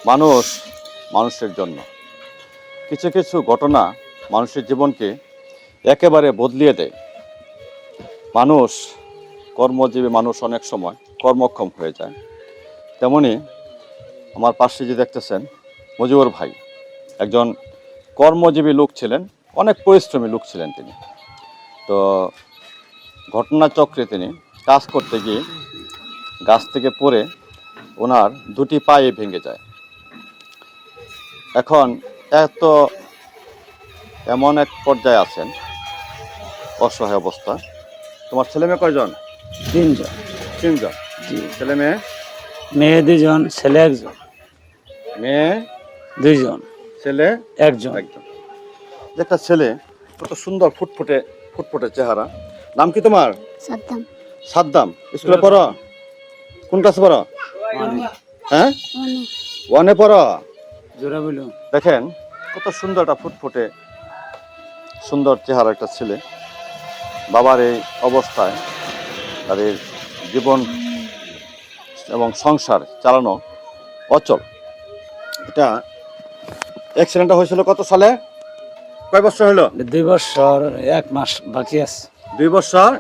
মানুষ মানুষের জন্য। কিছু কিছু ঘটনা মানুষের জীবনকে একেবারে বদলিয়ে দেয়। মানুষ, কর্মজীবী মানুষ অনেক সময় কর্মক্ষম হয়ে যায়। তেমনি আমার পাশে যে দেখতেছেন মুজিবুর ভাই একজন কর্মজীবী লোক ছিলেন, অনেক পরিশ্রমী লোক ছিলেন তিনি। তো ঘটনাচক্রে তিনি কাজ করতে গিয়ে গাছ থেকে পড়ে ওনার দুটি পায়ে ভেঙে যায়। এখন এমন এক পর্যায়ে আছেন, অসহায় অবস্থা। তোমার ছেলে মেয়ে কয়জন? তিনজন। তিনজন? জি। ছেলে মেয়ে? মেয়ে দুজন, ছেলে একজন। মেয়ে দুইজন, ছেলে একজন। একজন। যে একটা ছেলে, কত সুন্দর ফুটফুটে ফুটফুটে চেহারা। নাম কি তোমার? সাদ্দাম। সাদ্দাম। স্কুলে পড়ো? কোন ক্লাসে পড়ো? হ্যাঁ, ওয়ানে পড়ো। জোড়া বলুন। দেখেন কত সুন্দর একটা ফুটফুটে সুন্দর চেহারা একটা ছেলে। বাবার এই অবস্থায় তাদের জীবন এবং সংসার চালানো অচল। এটা অ্যাক্সিডেন্টটা হয়েছিল কত সালে? কয় বছর হলো? 2 বছর 1 মাস বাকি আছে। 2 বছর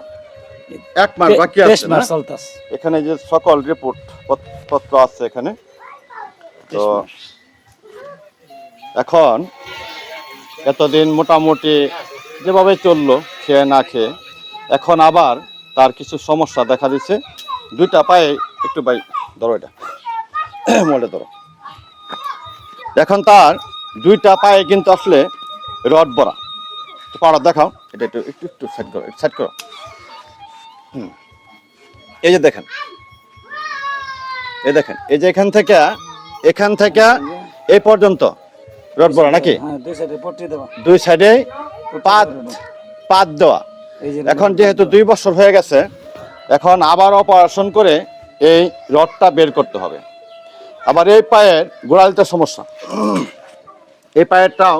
1 মাস বাকি 23 আছে। মাস চলতেছে। এখানে যে সকল রিপোর্ট পত্র আছে এখানে। তো এখন এতদিন মোটামুটি যেভাবে চললো খেয়ে না খেয়ে, এখন আবার তার কিছু সমস্যা দেখা দিচ্ছে। দুইটা পায়ে একটু ধরো, এটা মোড়ে ধরো। এখন তার দুইটা পায়ে কিন্তু আসলে রড ভরা। পাড়া দেখাও, এটা একটু একটু একটু সাইড করো, সাইড করো। এই যে দেখেন, এই দেখেন, এই যে এখান থেকে এই পর্যন্ত রড ভরা নাকি? হ্যাঁ, দুই সাইডে পট্টি দেওয়া। দুই সাইডে পাত দেওয়া। এই যে এখন যেহেতু 2 বছর হয়ে গেছে, এখন আবার অপারেশন করে এই রডটা বের করতে হবে। আবার এই পায়ের গোড়ালিতে সমস্যা, এই পায়েরটাও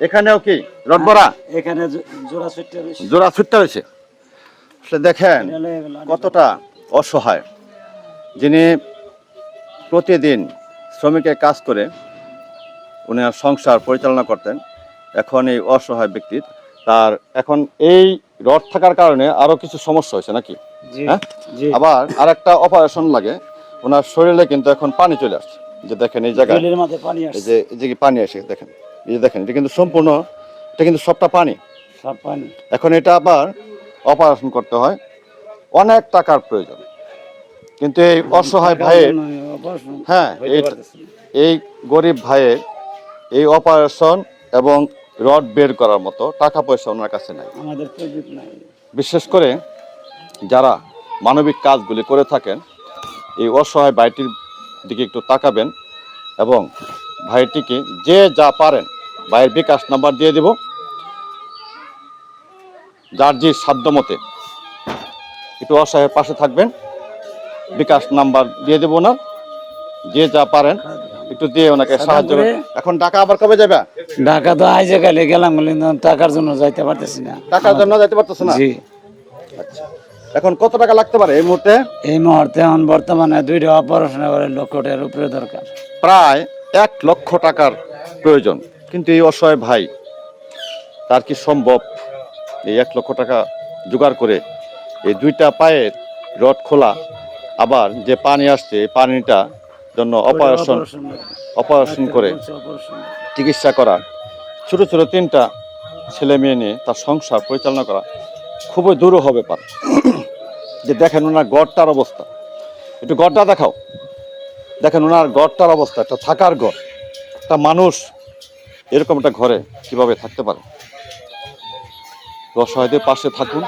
এখানেও কি রড ভরা, এখানে জোড়া সুইটটা বেশি। জোড়া ছুটতে হয়েছে। আসলে দেখেন কতটা অসহায়। যিনি প্রতিদিন শ্রমিকের কাজ করে উনি সংসার পরিচালনা করতেন, এখন এই অসহায় ব্যক্তির তার এখন এই রড থাকার কারণে আরো কিছু সমস্যা হয়েছে নাকি? জি, হ্যাঁ, জি। আবার আরেকটা অপারেশন লাগে। ওনার শরীরে কিন্তু এখন পানি চলে আসছে। যে দেখেন এই জায়গায়, গিলের মধ্যে পানি এই আসছে। যে এই যে পানি আসে, দেখেন, এই যে দেখেন, এটা কিন্তু সম্পূর্ণ, এটা কিন্তু সবটা পানি। সব পানি। এখন এটা আবার অপারেশন করতে হয়, অনেক টাকার প্রয়োজন। কিন্তু এই অসহায় ভাইয়ের, হ্যাঁ, এই গরিব ভাইয়ের এই অপারেশন এবং রড বের করার মতো টাকা পয়সা ওনার কাছে নাই। আমাদের প্রদীপ নাই। বিশেষ করে যারা মানবিক কাজগুলি করে থাকেন, এই অসহায় ভাইটির দিকে একটু তাকাবেন এবং ভাইটিকে যে যা পারেন, ভাইয়ের বিকাশ নাম্বার দিয়ে দেব, যার যে সাধ্য মতে একটু অসহায়ের পাশে থাকবেন। বিকাশ নাম্বার দিয়ে দেবো না, যে যা পারেন একটু দিয়ে ওনাকে সাহায্য করবেন। এখন ঢাকা আবার কবে যাবে? ঢাকা তো আইজে গেলে গেলাম, টাকার জন্য যাইতে পারতেছি না। টাকার জন্য যাইতে পারতেছে না? জি। আচ্ছা, এখন কত টাকা লাগতে পারে এই মুহূর্তে? এই মুহূর্তে এখন বর্তমানে 2টা অপারেশন করে 1 লক্ষ টাকার উপরে দরকার। প্রায় 1 লক্ষ টাকার প্রয়োজন। কিন্তু এই অসহায় ভাই, তার কি সম্ভব এই 1 লক্ষ টাকা জোগাড় করে এই 2টা পায়ের রড খোলা, আবার যে পানি আসছে এই পানিটা জন্য অপারেশন করে চিকিৎসা করা, ছোট ছোট 3টা ছেলে মেয়ে নিয়ে তার সংসার পরিচালনা করা খুবই দুরূহ ব্যাপার। যে দেখেন ওনার গড়টার অবস্থা, একটু গড়টা দেখাও। দেখেন ওনার গড়টার অবস্থা, একটা থাকার ঘর। একটা মানুষ এরকম একটা ঘরে কিভাবে থাকতে পারে? অসহায়দের পাশে থাকুন।